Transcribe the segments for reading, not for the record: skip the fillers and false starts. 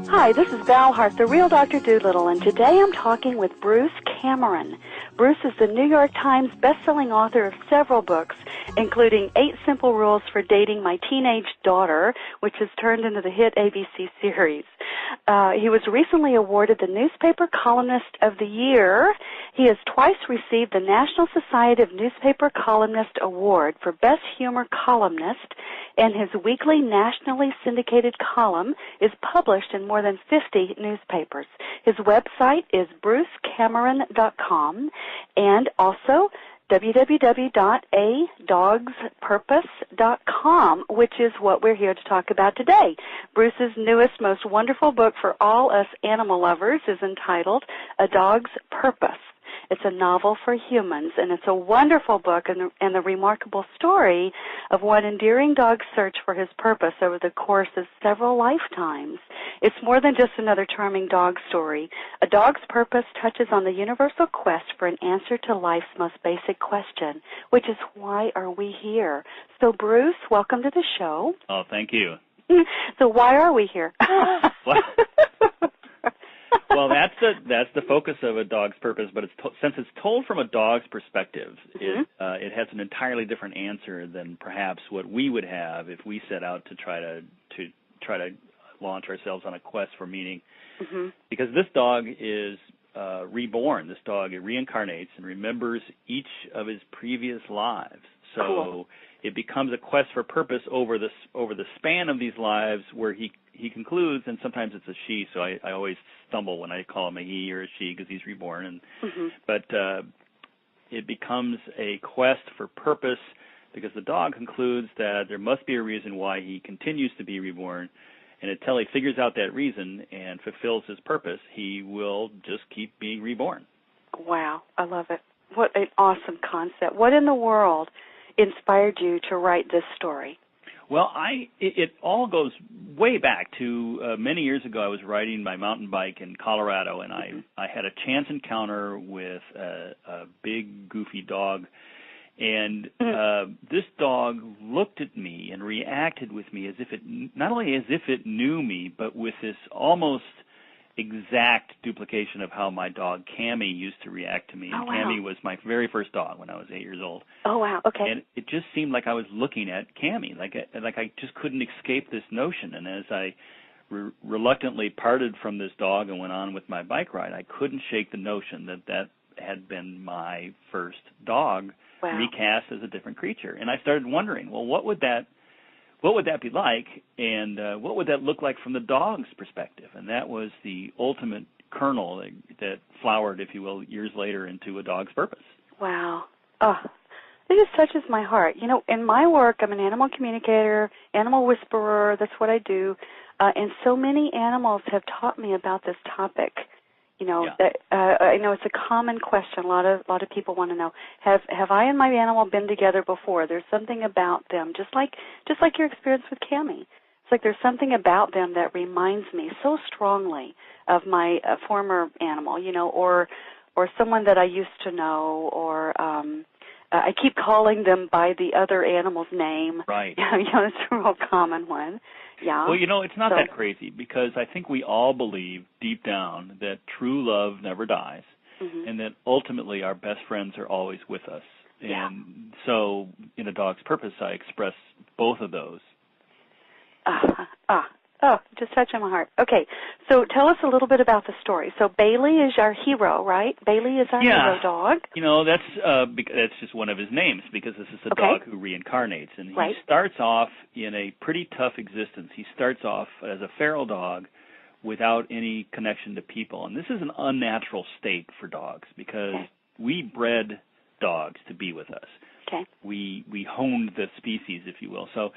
Hi, this is Val Hart, the real Dr. Doolittle, and today I'm talking with Bruce Cameron. Bruce is the New York Times best-selling author of several books, including 8 Simple Rules for Dating My Teenage Daughter, which has turned into the hit ABC series. He was recently awarded the Newspaper Columnist of the Year. He has twice received the National Society of Newspaper Columnists Award for Best Humor Columnist, and his weekly nationally syndicated column is published in more than 50 newspapers. His website is brucecameron.com and also www.adogspurpose.com, which is what we're here to talk about today. Bruce's newest, most wonderful book for all us animal lovers is entitled A Dog's Purpose. It's a novel for humans, and it's a wonderful book and the remarkable story of one endearing dog's search for his purpose over the course of several lifetimes. It's more than just another charming dog story. A Dog's Purpose touches on the universal quest for an answer to life's most basic question, which is, why are we here? So, Bruce, welcome to the show. Oh, thank you. So why are we here? Well, that's the focus of A Dog's Purpose, but since it's told from a dog's perspective, it has an entirely different answer than perhaps what we would have if we set out to try to launch ourselves on a quest for meaning. Because this dog is reborn. This dog reincarnates and remembers each of his previous lives. So cool. It becomes a quest for purpose over the span of these lives, where he concludes, and sometimes it's a she, so I always stumble when I call him a he or a she because he's reborn. But it becomes a quest for purpose because the dog concludes that there must be a reason why he continues to be reborn, and until he figures out that reason and fulfills his purpose, he will just keep being reborn. Wow, I love it. What an awesome concept. What in the world inspired you to write this story? Well, it all goes way back to many years ago. I was riding my mountain bike in Colorado, and I had a chance encounter with a big, goofy dog. And this dog looked at me and reacted with me as if it, not only as if it knew me, but with this almost exact duplication of how my dog Cammie used to react to me. Oh, wow. Cammie was my very first dog when I was 8 years old. Oh, wow, okay. And it just seemed like I was looking at Cammie, like I just couldn't escape this notion. And as I reluctantly parted from this dog and went on with my bike ride, I couldn't shake the notion that had been my first dog, wow, recast as a different creature. And I started wondering, well, what would that be like, and what would that look like from the dog's perspective? And that was the ultimate kernel that flowered, if you will, years later into A Dog's Purpose. Wow. Oh, it just touches my heart. You know, in my work, I'm an animal communicator, animal whisperer. That's what I do. And so many animals have taught me about this topic. You know, I know it's a common question. A lot of people want to know, have I and my animal been together before? There's something about them, just like your experience with Cammie. It's like there's something about them that reminds me so strongly of my former animal, you know, or someone that I used to know, or I keep calling them by the other animal's name. Right. You know, it's a real common one. Yeah. Well, you know, it's not that crazy, because I think we all believe deep down that true love never dies, and that ultimately our best friends are always with us. And so in A Dog's Purpose, I express both of those. Just touching my heart. Okay, so tell us a little bit about the story. So Bailey is our hero, right? Bailey is our hero dog. You know, that's just one of his names, because this is a dog who reincarnates. And he starts off in a pretty tough existence. He starts off as a feral dog without any connection to people. And this is an unnatural state for dogs, because we bred dogs to be with us. Okay. We honed the species, if you will. So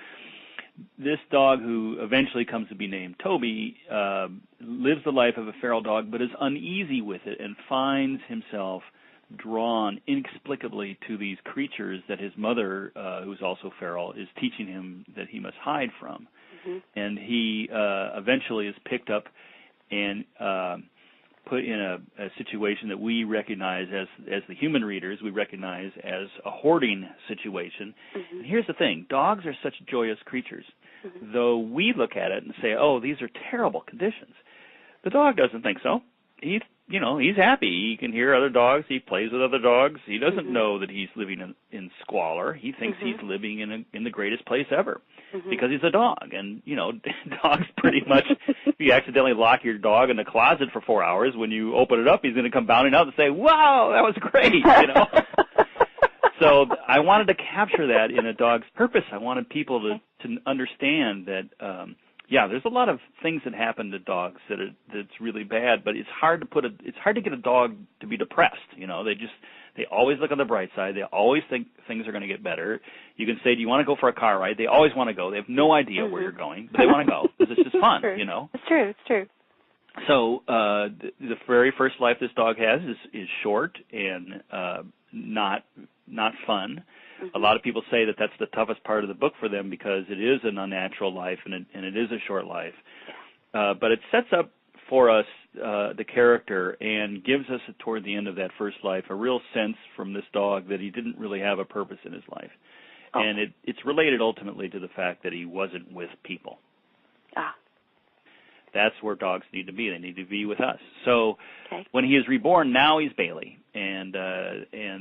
this dog, who eventually comes to be named Toby, lives the life of a feral dog, but is uneasy with it and finds himself drawn inexplicably to these creatures that his mother, who's also feral, is teaching him that he must hide from. And he eventually is picked up and put in a situation that we recognize as the human readers, we recognize as a hoarding situation. Mm-hmm. And here's the thing, dogs are such joyous creatures. Mm-hmm. Though we look at it and say, oh, these are terrible conditions, the dog doesn't think so. He's happy. He can hear other dogs. He plays with other dogs. He doesn't mm-hmm. know that he's living in squalor. He thinks mm-hmm. he's living in the greatest place ever mm-hmm. because he's a dog. And, dogs pretty much, if you accidentally lock your dog in the closet for 4 hours, when you open it up, he's going to come bounding out and say, wow, that was great, So I wanted to capture that in a dog's purpose. I wanted people to understand that, there's a lot of things that happen to dogs that's really bad, but it's hard to get a dog to be depressed. They always look on the bright side. They always think things are going to get better. You can say, do you want to go for a car ride? They always want to go. They have no idea mm-hmm. where you're going, but they want to go because it's just fun, It's true. So the very first life this dog has is short and not fun. Mm-hmm. A lot of people say that that's the toughest part of the book for them because it is an unnatural life and it is a short life. But it sets up for us the character and gives us, toward the end of that first life, a real sense from this dog that he didn't really have a purpose in his life. Oh. And it's related ultimately to the fact that he wasn't with people. That's where dogs need to be. They need to be with us. So when he is reborn, now he's Bailey, and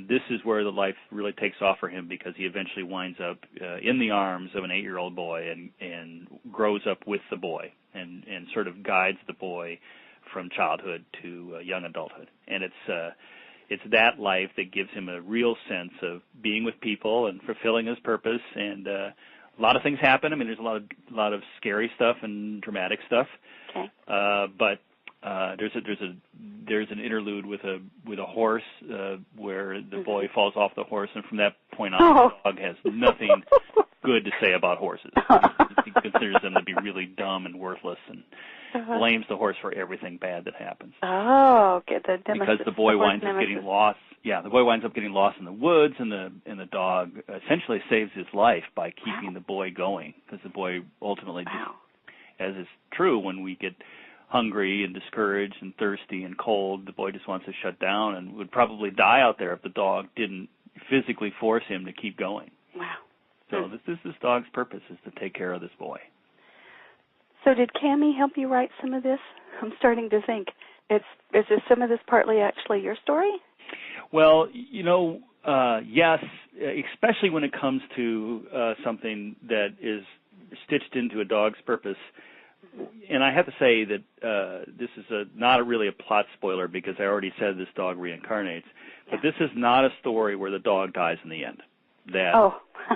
this is where the life really takes off for him because he eventually winds up in the arms of an 8-year-old boy and grows up with the boy and sort of guides the boy from childhood to young adulthood. And it's that life that gives him a real sense of being with people and fulfilling his purpose. And a lot of things happen. I mean, there's a lot of scary stuff and dramatic stuff. Okay. But there's an interlude with a horse where the boy falls off the horse, and from that point on, the dog has nothing good to say about horses. He considers them to be really dumb and worthless, and blames the horse for everything bad that happens. Oh, okay. Because the boy winds up getting lost. Yeah, the boy winds up getting lost in the woods, and the dog essentially saves his life by keeping the boy going, because the boy ultimately just, as is true when we get hungry and discouraged and thirsty and cold, the boy just wants to shut down and would probably die out there if the dog didn't physically force him to keep going. Wow. So this dog's purpose is to take care of this boy. So did Cammie help you write some of this? I'm starting to think. Is some of this partly actually your story? Well, yes, especially when it comes to something that is stitched into a dog's purpose. And I have to say that this is not really a plot spoiler because I already said this dog reincarnates. But this is not a story where the dog dies in the end.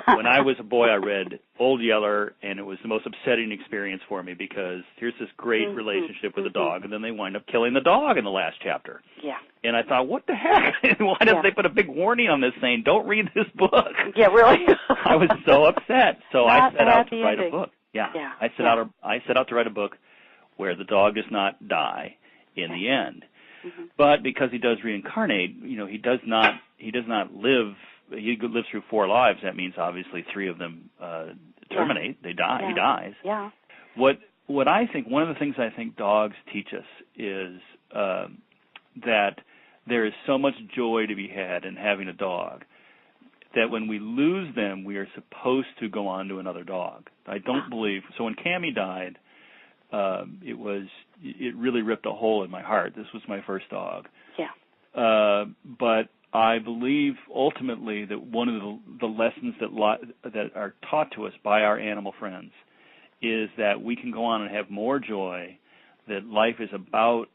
When I was a boy, I read Old Yeller, and it was the most upsetting experience for me because here's this great relationship with a dog, and then they wind up killing the dog in the last chapter. Yeah. And I thought, what the heck? Why did they put a big warning on this saying, don't read this book? Yeah, really? I was so upset. So I set out to write a book. I set out to write a book where the dog does not die in the end. Mm-hmm. But because he does reincarnate, he does not live. He lives through 4 lives. That means obviously 3 of them terminate. They die. He dies. Yeah. What I think, one of the things I think dogs teach us is that there is so much joy to be had in having a dog that when we lose them, we are supposed to go on to another dog. I don't believe so. When Cammie died, it really ripped a hole in my heart. This was my first dog. Yeah. But I believe ultimately that one of the lessons that are taught to us by our animal friends is that we can go on and have more joy, that life is about,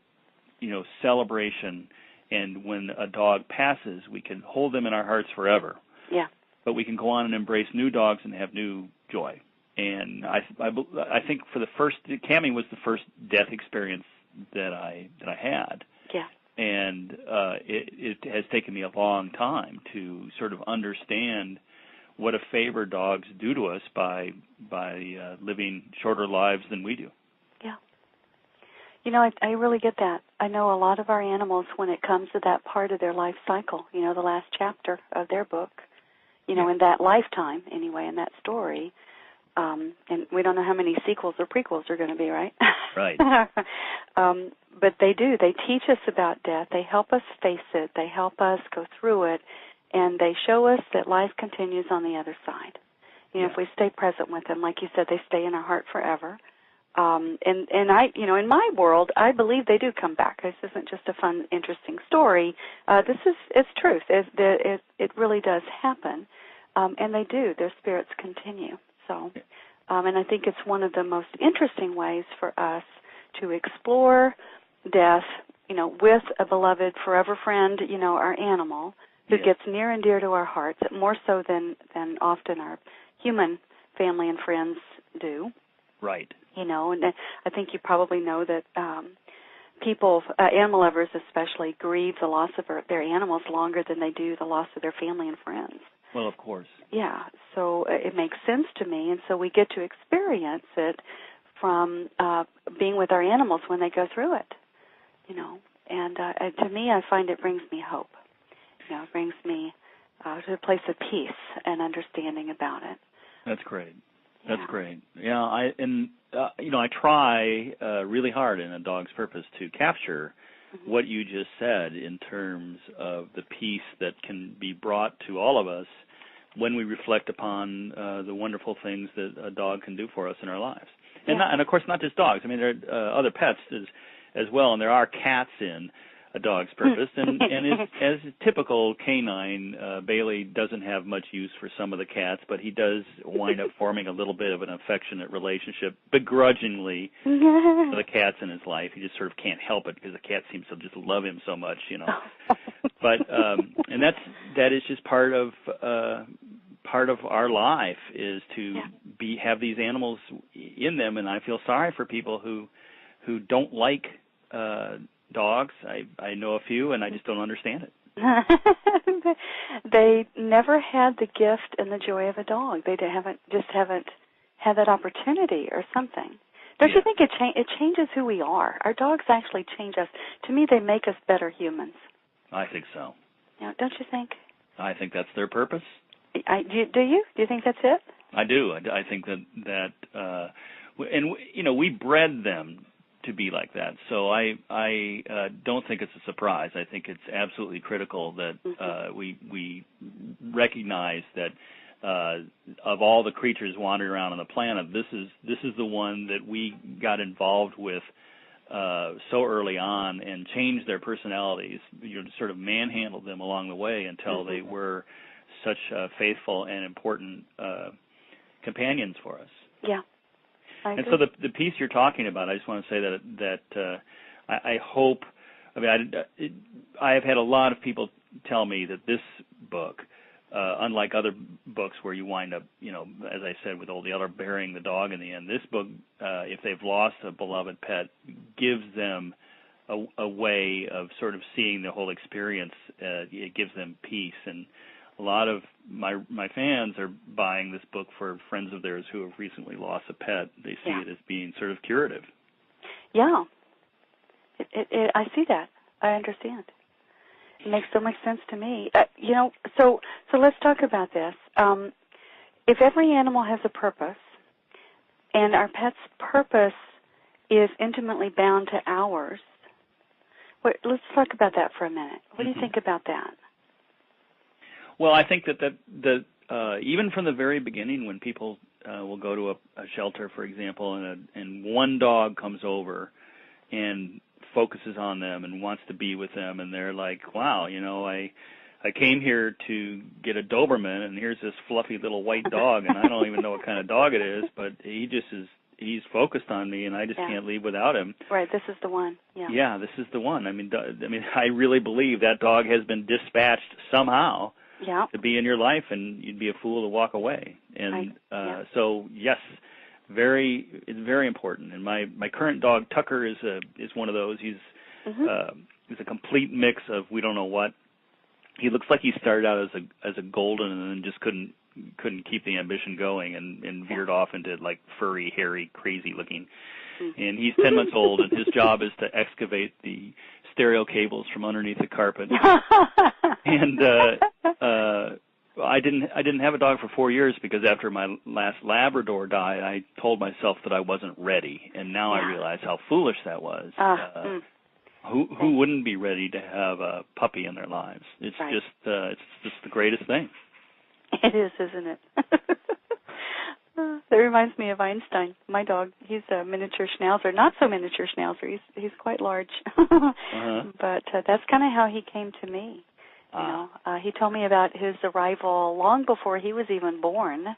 celebration, and when a dog passes, we can hold them in our hearts forever. Yeah. But we can go on and embrace new dogs and have new joy. And I think Cammie was the first death experience that I had. Yeah. And it has taken me a long time to sort of understand what a favor dogs do to us by living shorter lives than we do. Yeah. I really get that. I know a lot of our animals, when it comes to that part of their life cycle, the last chapter of their book, in that lifetime anyway, in that story, And we don't know how many sequels or prequels are going to be, right? Right. But they do. They teach us about death. They help us face it. They help us go through it. And they show us that life continues on the other side. If we stay present with them, like you said, they stay in our heart forever. And I, in my world, I believe they do come back. This isn't just a fun, interesting story. It's truth. It really does happen. And they do. Their spirits continue. So, and I think it's one of the most interesting ways for us to explore death, with a beloved forever friend, our animal, who gets near and dear to our hearts, more so than often our human family and friends do. Right. And I think you probably know that people, animal lovers especially, grieve the loss of their animals longer than they do the loss of their family and friends. Well, of course. Yeah, so it makes sense to me, and so we get to experience it from being with our animals when they go through it, And to me, I find it brings me hope. It brings me to a place of peace and understanding about it. That's great. That's great. Yeah, I try really hard in A Dog's Purpose to capture what you just said in terms of the peace that can be brought to all of us when we reflect upon the wonderful things that a dog can do for us in our lives. And of course, not just dogs. I mean, there are other pets as well, and there are cats in A Dog's Purpose. And as typical canine, Bailey doesn't have much use for some of the cats, but he does wind up forming a little bit of an affectionate relationship, begrudgingly, for the cats in his life. He just sort of can't help it because the cat seems to just love him so much, But and that is just part of our life is to have these animals in them, and I feel sorry for people who don't like dogs. I know a few, and I just don't understand it. They never had the gift and the joy of a dog. They haven't had that opportunity or something. Don't you think it changes who we are? Our dogs actually change us. To me, they make us better humans. I think so. Don't you think? I think that's their purpose. Do you? Do you think that's it? I do. I think that we bred them to be like that. So I don't think it's a surprise. I think it's absolutely critical that we recognize that of all the creatures wandering around on the planet, this is the one that we got involved with so early on and changed their personalities. Sort of manhandled them along the way until they were such faithful and important companions for us. Yeah. And so the piece you're talking about, I just want to say that I hope. I mean, I have had a lot of people tell me that this book, unlike other books where you wind up, as I said, with all the other burying the dog in the end, this book, if they've lost a beloved pet, gives them a way of sort of seeing the whole experience. It gives them peace. And a lot of my fans are buying this book for friends of theirs who have recently lost a pet. They see it as being sort of curative. Yeah. I see that. I understand. It makes so much sense to me. So let's talk about this. If every animal has a purpose, and our pet's purpose is intimately bound to ours, let's talk about that for a minute. What do you think about that? Well, I think that even from the very beginning, when people will go to a shelter, for example, and one dog comes over and focuses on them and wants to be with them, and they're like, wow, I came here to get a Doberman, and here's this fluffy little white dog, and I don't even know what kind of dog it is, but he's focused on me, and I just can't leave without him. Right, this is the one. Yeah. Yeah, this is the one. I mean, I really believe that dog has been dispatched somehow to be in your life, and you'd be a fool to walk away. And so, yes, it's very important. And my current dog Tucker is one of those. He's a complete mix of we don't know what. He looks like he started out as a golden and then just couldn't keep the ambition going and veered off into like furry, hairy, crazy looking. And he's 10 months old, and his job is to excavate the stereo cables from underneath the carpet. And I didn't have a dog for 4 years because after my last Labrador died, I told myself that I wasn't ready, and now I realize how foolish that was. Who wouldn't be ready to have a puppy in their lives? It's just the greatest thing. It is, isn't it? That reminds me of Einstein. My dog, he's a miniature schnauzer. Not so miniature schnauzer. He's quite large. But that's kind of how he came to me. You know, he told me about his arrival long before he was even born,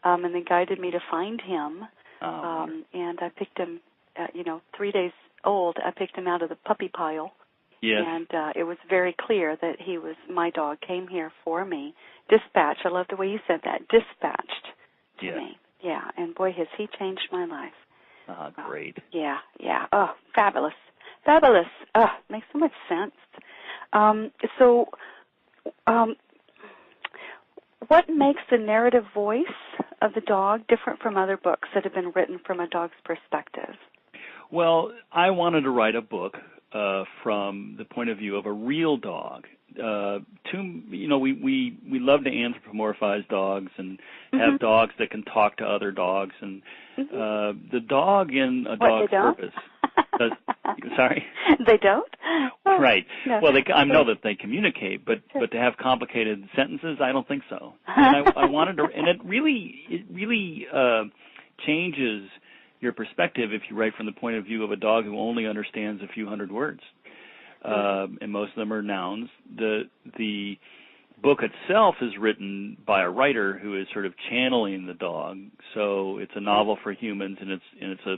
and then guided me to find him. And I picked him, 3 days old. I picked him out of the puppy pile. Yes. And it was very clear that he was, my dog came here for me. Dispatched. I love the way you said that. Dispatched to me. Yeah. And boy, has he changed my life. Great. Yeah. Oh, fabulous. Fabulous. Makes so much sense. What makes the narrative voice of the dog different from other books that have been written from a dog's perspective? Well, I wanted to write a book from the point of view of a real dog. We love to anthropomorphize dogs and have dogs that can talk to other dogs, and the dog in A Dog's Purpose. Sorry? They don't? Right. No. Well, I know that they communicate, but to have complicated sentences, I don't think so. And I wanted to, and it really changes your perspective if you write from the point of view of a dog who only understands a few hundred words, and most of them are nouns. The book itself is written by a writer who is sort of channeling the dog. So it's a novel for humans, and it's a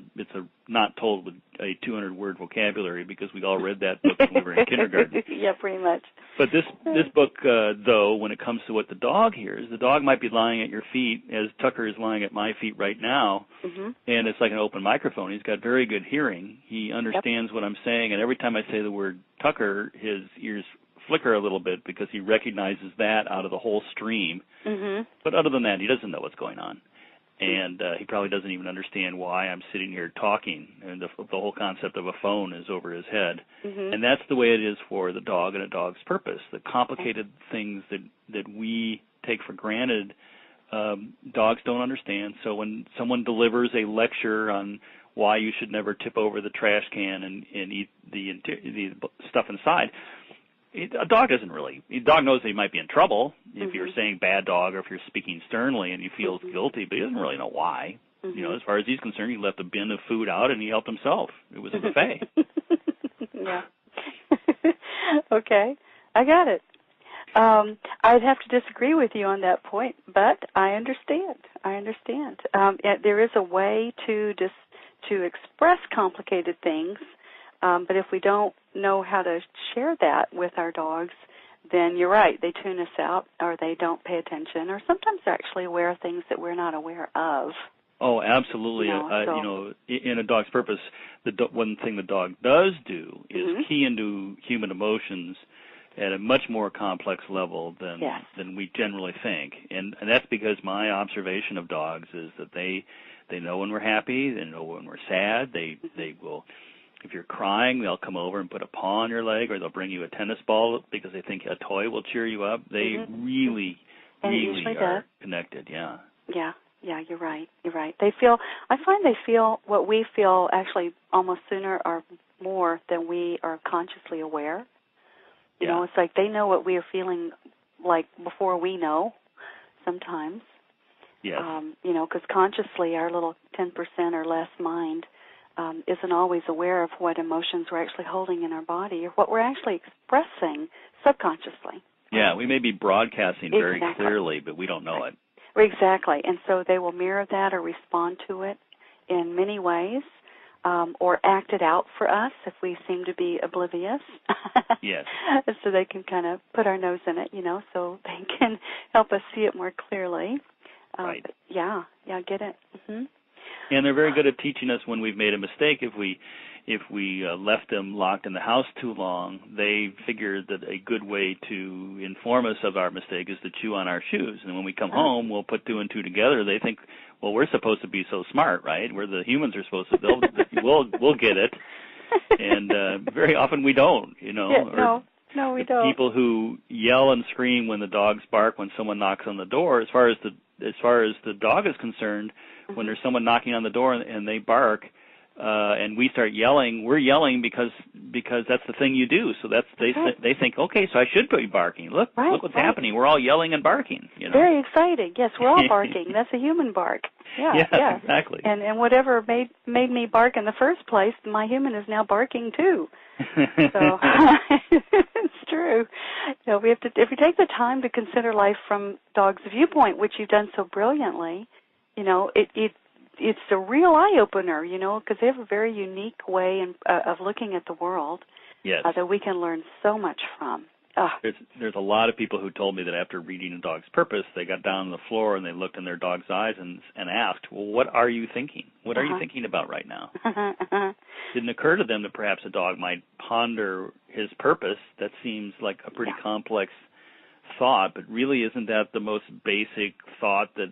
not told with a 200-word vocabulary because we all read that book when we were in kindergarten. Yeah, pretty much. But this book, though, when it comes to what the dog hears, the dog might be lying at your feet as Tucker is lying at my feet right now, and it's like an open microphone. He's got very good hearing. He understands what I'm saying, and every time I say the word Tucker, his ears flicker a little bit because he recognizes that out of the whole stream. But other than that, he doesn't know what's going on. And he probably doesn't even understand why I'm sitting here talking, and the whole concept of a phone is over his head. And that's the way it is for the dog and A Dog's Purpose. The complicated things that we take for granted, dogs don't understand. So when someone delivers a lecture on why you should never tip over the trash can and eat the stuff inside, a dog doesn't really. A dog knows that he might be in trouble if you're saying bad dog or if you're speaking sternly, and he feels guilty, but he doesn't really know why. As far as he's concerned, he left a bin of food out and he helped himself. It was a buffet. Yeah. Okay, I got it. I'd have to disagree with you on that point, but I understand. There is a way to express complicated things. But if we don't know how to share that with our dogs, then you're right. They tune us out, or they don't pay attention, or sometimes they're actually aware of things that we're not aware of. Oh, absolutely. In A Dog's Purpose, one thing the dog does do is key into human emotions at a much more complex level than we generally think. And that's because my observation of dogs is that they know when we're happy, they know when we're sad, they will. If you're crying, they'll come over and put a paw on your leg, or they'll bring you a tennis ball because they think a toy will cheer you up. They really are connected, Yeah, you're right. I find they feel what we feel actually almost sooner or more than we are consciously aware. You know, it's like they know what we are feeling like before we know sometimes. Yes. Because consciously our little 10% or less mind isn't always aware of what emotions we're actually holding in our body or what we're actually expressing subconsciously. Yeah, we may be broadcasting very clearly, but we don't know it. Exactly, and so they will mirror that or respond to it in many ways, or act it out for us if we seem to be oblivious. Yes. So they can kind of put our nose in it, so they can help us see it more clearly. Right. Yeah, I get it. And they're very good at teaching us when we've made a mistake. If we left them locked in the house too long, they figured that a good way to inform us of our mistake is to chew on our shoes. And when we come home, we'll put two and two together. They think, well, we're supposed to be so smart, right? We're the humans are supposed to. We'll get it. And very often we don't, Yeah, no. No, we the don't. people who yell and scream when the dogs bark when someone knocks on the door, as far as the dog is concerned, when there's someone knocking on the door and they bark, and we start yelling, we're yelling because that's the thing you do. So they think, okay, so I should be barking. Look what's happening. We're all yelling and barking. You know? Very exciting. Yes, we're all barking. That's a human bark. Yeah, exactly. And whatever made me bark in the first place, my human is now barking too. So it's true. You know, if we take the time to consider life from dogs' viewpoint, which you've done so brilliantly, you know, it's a real eye-opener, you know, because they have a very unique way of looking at the world. Yes. That we can learn so much from. There's a lot of people who told me that after reading A Dog's Purpose, they got down on the floor and they looked in their dog's eyes and asked, well, what are you thinking? What are you thinking about right now? Didn't occur to them that perhaps a dog might ponder his purpose. That seems like a pretty complex thought, but really isn't that the most basic thought that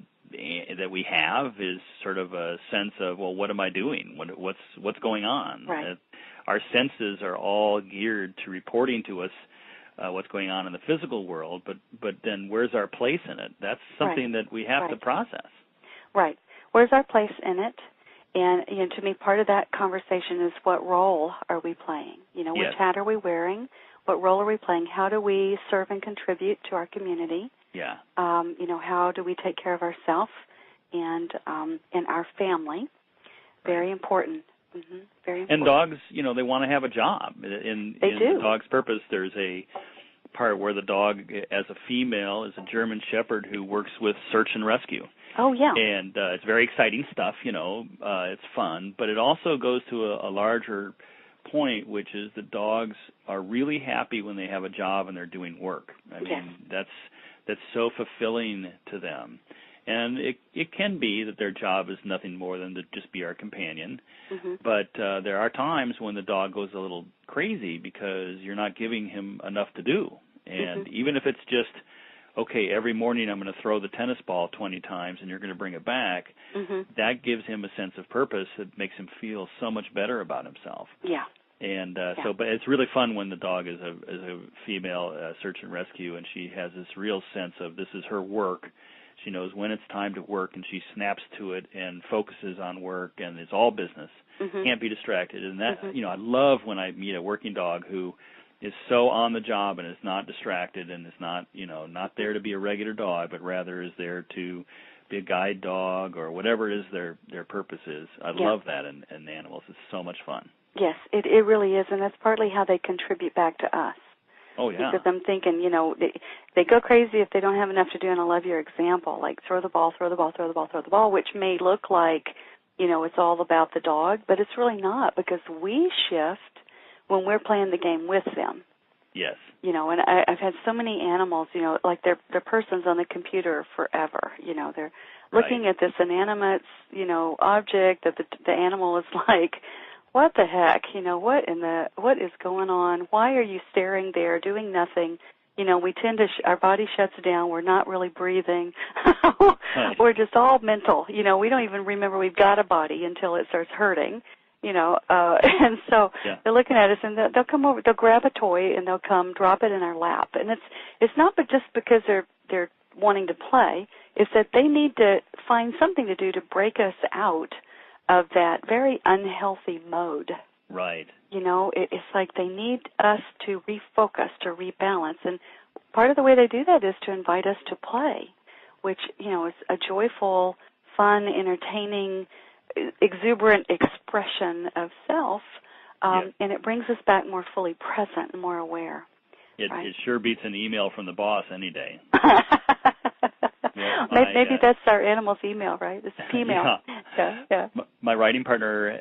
we have, is sort of a sense of, well, what am I doing? What's going on? Right. Our senses are all geared to reporting to us what's going on in the physical world, but then where's our place in it? That's something that we have to process. Right. Where's our place in it? And, you know, to me, part of that conversation is, what role are we playing? You know, which hat are we wearing? What role are we playing? How do we serve and contribute to our community? Yeah. You know, how do we take care of ourselves and our family? Very important. Mm-hmm. Very important. And dogs, you know, they want to have a job. In The Dog's Purpose, there's a part where the dog, as a female, is a German Shepherd who works with search and rescue. Oh, yeah. And it's very exciting stuff, you know. It's fun. But it also goes to a larger point, which is that dogs are really happy when they have a job and they're doing work. I mean, that's so fulfilling to them. And it can be that their job is nothing more than to just be our companion. Mm-hmm. But there are times when the dog goes a little crazy because you're not giving him enough to do. And even if it's just, okay, every morning I'm going to throw the tennis ball 20 times and you're going to bring it back, that gives him a sense of purpose that makes him feel so much better about himself. Yeah. And but it's really fun when the dog is a female search and rescue, and she has this real sense of this is her work. She knows when it's time to work, and she snaps to it and focuses on work, and it's all business. Can't be distracted. And that, you know, I love when I meet a working dog who is so on the job and is not distracted and is not, you know, not there to be a regular dog, but rather is there to be a guide dog or whatever it is their purpose is. I love that in animals. It's so much fun. Yes, it really is, and that's partly how they contribute back to us. Oh, yeah. Because I'm thinking, you know, they go crazy if they don't have enough to do, and I love your example, like throw the ball, which may look like, you know, it's all about the dog, but it's really not, because we shift when we're playing the game with them. Yes. You know, and I've had so many animals, you know, like they're persons on the computer forever. You know, they're looking at this inanimate, you know, object that the animal is like, what the heck? You know, what is going on? Why are you staring there, doing nothing? You know, we tend to, our body shuts down. We're not really breathing. We're just all mental. You know, we don't even remember we've got a body until it starts hurting. You know, and so they're looking at us, and they'll come over, they'll grab a toy, and they'll come drop it in our lap. And it's not but just because they're wanting to play. It's that they need to find something to do to break us out of that very unhealthy mode. Right. You know, it's like they need us to refocus, to rebalance. And part of the way they do that is to invite us to play, which, you know, is a joyful, fun, entertaining, exuberant expression of self, and it brings us back more fully present and more aware. It sure beats an email from the boss any day. Maybe that's our animal's email, right? It's female. Yeah. My writing partner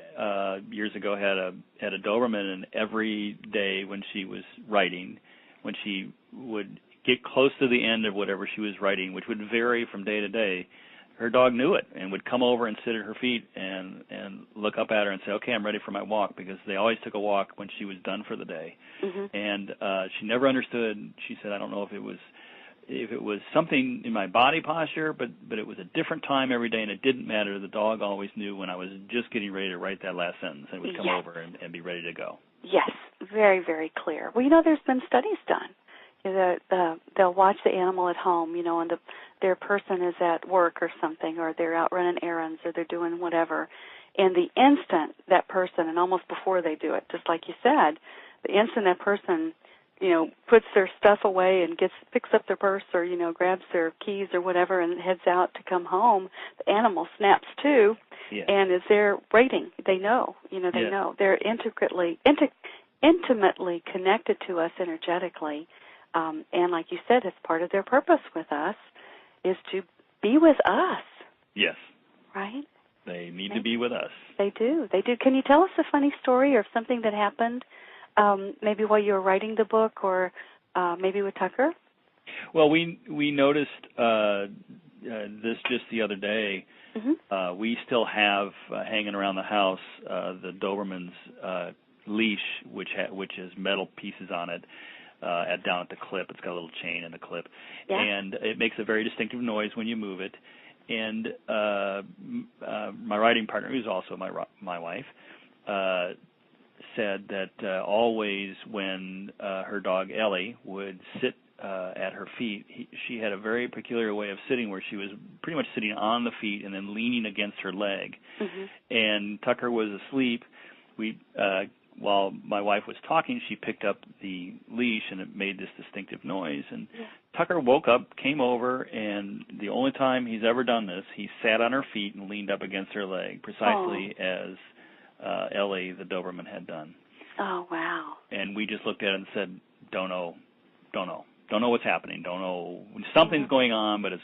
years ago had a Doberman, and every day when she was writing, when she would get close to the end of whatever she was writing, which would vary from day to day, her dog knew it and would come over and sit at her feet and look up at her and say, okay, I'm ready for my walk, because they always took a walk when she was done for the day. And she never understood. She said, I don't know if it was if it was something in my body posture, but it was a different time every day, and it didn't matter. The dog always knew when I was just getting ready to write that last sentence, and would come over and be ready to go. Yes, very, very clear. Well, there's been studies done. They'll watch the animal at home, and their person is at work or something, or they're out running errands, or they're doing whatever. And the instant that person, and almost before they do it, just like you said, the instant that person, puts their stuff away and picks up their purse or, grabs their keys or whatever and heads out to come home, the animal snaps too and is there waiting. They know, they know. They're intimately connected to us energetically. And like you said, it's part of their purpose with us is to be with us. Yes. Right? They need to be with us. They do. Can you tell us a funny story or something that happened maybe while you were writing the book or maybe with Tucker? Well, we noticed this just the other day. Mm-hmm. We still have hanging around the house the Doberman's leash, which has metal pieces on it down at the clip. It's got a little chain in the clip. Yeah. And it makes a very distinctive noise when you move it. And my writing partner, who's also my wife, said that always when her dog Ellie would sit at her feet, she had a very peculiar way of sitting where she was pretty much sitting on the feet and then leaning against her leg. Mm-hmm. And Tucker was asleep. While my wife was talking, she picked up the leash and it made this distinctive noise. And Tucker woke up, came over, and the only time he's ever done this, he sat on her feet and leaned up against her leg, precisely as Ellie, the Doberman, had done. Oh, wow. And we just looked at it and said, don't know what's happening. Don't know. Something's going on, but it's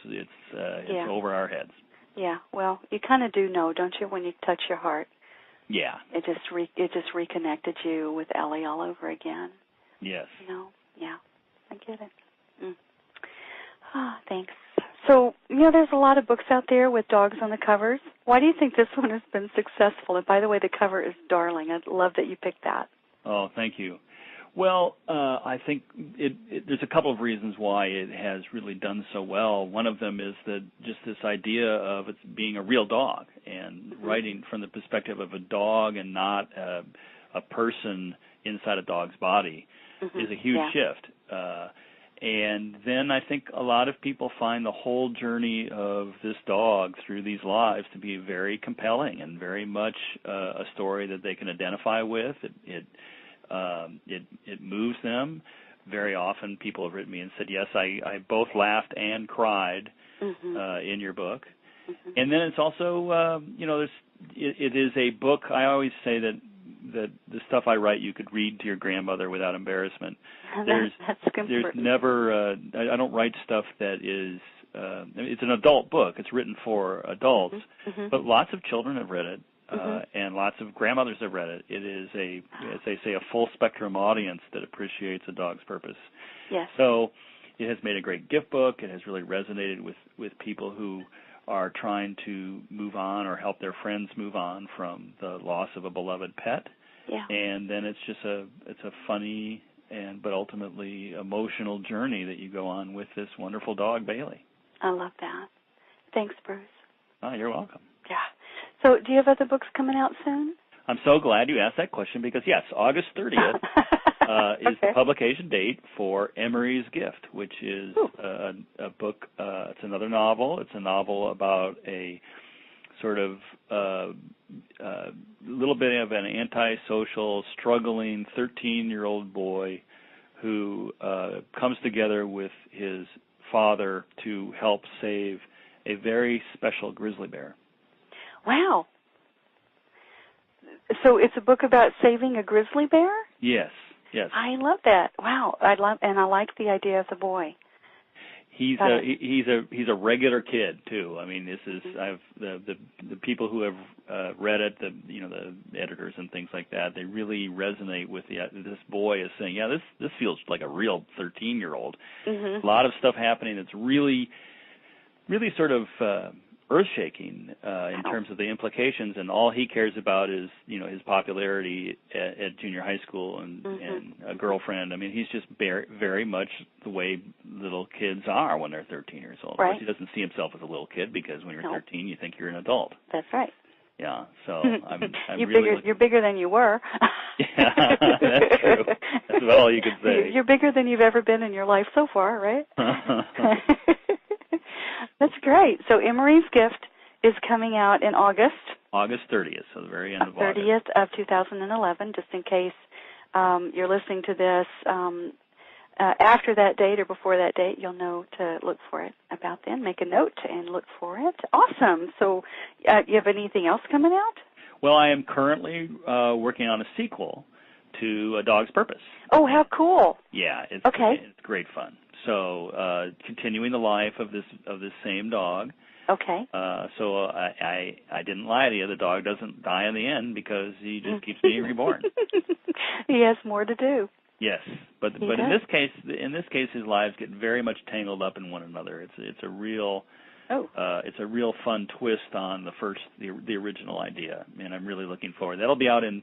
over our heads. Yeah, well, you kind of do know, don't you, when you touch your heart? Yeah. It just reconnected you with Ellie all over again. Yes. Yeah, I get it. Thanks. So, there's a lot of books out there with dogs on the covers. Why do you think this one has been successful? And by the way, the cover is darling. I love that you picked that. Oh, thank you. Well, I think there's a couple of reasons why it has really done so well. One of them is just this idea of it being a real dog and writing from the perspective of a dog and not a person inside a dog's body is a huge shift. And then I think a lot of people find the whole journey of this dog through these lives to be very compelling and very much a story that they can identify with. It moves them. Very often people have written me and said, yes, I both laughed and cried in your book. Mm-hmm. And then it's also, it is a book. I always say that the stuff I write you could read to your grandmother without embarrassment. There's never, I don't write stuff that is, it's an adult book. It's written for adults, but lots of children have read it. And lots of grandmothers have read it. It is as they say, a full spectrum audience that appreciates a dog's purpose. Yes. So it has made a great gift book. It has really resonated with people who are trying to move on or help their friends move on from the loss of a beloved pet. Yeah. And then it's just it's a funny but ultimately emotional journey that you go on with this wonderful dog, Bailey. I love that. Thanks, Bruce. You're welcome. Yeah. So do you have other books coming out soon? I'm so glad you asked that question because, yes, August 30th is the publication date for Emery's Gift, which is a book. It's another novel. It's a novel about a sort of little bit of an antisocial, struggling 13-year-old boy who comes together with his father to help save a very special grizzly bear. Wow. So it's a book about saving a grizzly bear? Yes. I love that. Wow. I like the idea of the boy. He's a regular kid too. I mean, this is the people who have read it, the editors and things like that. They really resonate with this boy is saying, yeah, this feels like a real 13-year-old. A lot of stuff happening that's really, really sort of earth-shaking in terms of the implications, and all he cares about is, his popularity at junior high school and a girlfriend. I mean, he's just very, very much the way little kids are when they're 13 years old. Right. Of course, he doesn't see himself as a little kid because when you're 13, you think you're an adult. That's right. Yeah, so I'm you're bigger than you were. Yeah, that's true. That's about all you could say. You're bigger than you've ever been in your life so far, right? That's great. So Emery's Gift is coming out in August. August 30th, so the very end of August. 30th of 2011, just in case you're listening to this after that date or before that date, you'll know to look for it about then. Make a note and look for it. Awesome. So you have anything else coming out? Well, I am currently working on a sequel to A Dog's Purpose. Oh, how cool. Yeah, it's great fun. So continuing the life of this same dog. Okay. So I didn't lie to you. The dog doesn't die in the end because he just keeps being reborn. He has more to do. Yes, but in this case, his lives get very much tangled up in one another. It's a real fun twist on the original idea, and I'm really looking forward. That'll be out in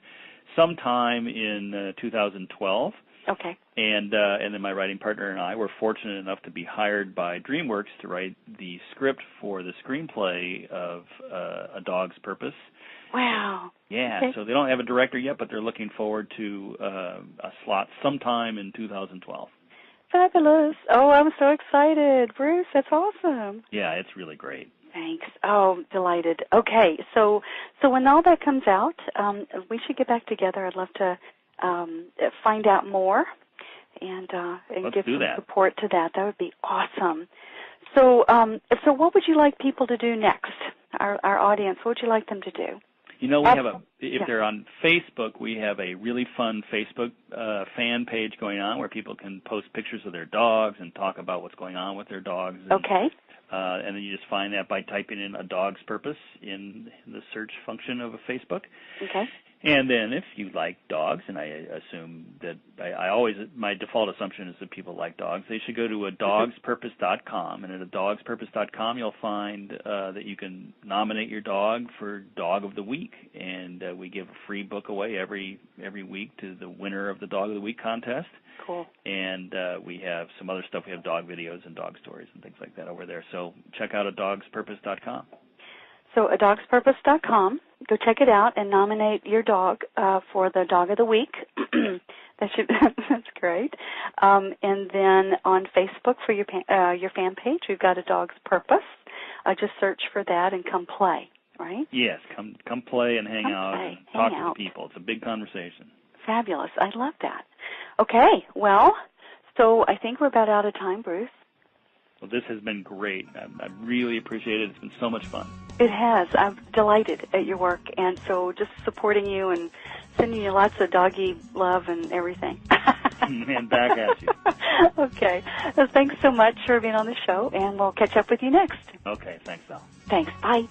sometime in 2012. Okay. And then my writing partner and I were fortunate enough to be hired by DreamWorks to write the script for the screenplay of A Dog's Purpose. Wow. Yeah, okay. So they don't have a director yet, but they're looking forward to a slot sometime in 2012. Fabulous. Oh, I'm so excited. Bruce, that's awesome. Yeah, it's really great. Thanks. Oh, delighted. Okay, so when all that comes out, we should get back together. I'd love to find out more and give some support to that. That would be awesome. So what would you like people to do next? Our audience, what would you like them to do? We have if they're on Facebook, we have a really fun Facebook fan page going on where people can post pictures of their dogs and talk about what's going on with their dogs. And, okay. And then you just find that by typing in A Dog's Purpose in the search function of a Facebook. Okay. And then if you like dogs, and I assume that my default assumption is that people like dogs, they should go to adogspurpose.com. And at adogspurpose.com, you'll find that you can nominate your dog for Dog of the Week. And we give a free book away every week to the winner of the Dog of the Week contest. Cool. And we have some other stuff. We have dog videos and dog stories and things like that over there. So check out adogspurpose.com. So adogspurpose.com. Go check it out and nominate your dog for the Dog of the Week. That's great. And then on Facebook for your fan page, we've got A Dog's Purpose. Just search for that and come play. Right? Yes, come play and hang out and talk to the people. It's a big conversation. Fabulous. I love that. Okay, well, so I think we're about out of time, Bruce. Well, this has been great. I really appreciate it. It's been so much fun. It has. I'm delighted at your work, and so just supporting you and sending you lots of doggy love and everything. And back at you. Okay. Well, thanks so much for being on the show, and we'll catch up with you next. Okay, thanks, Al. Thanks. Bye.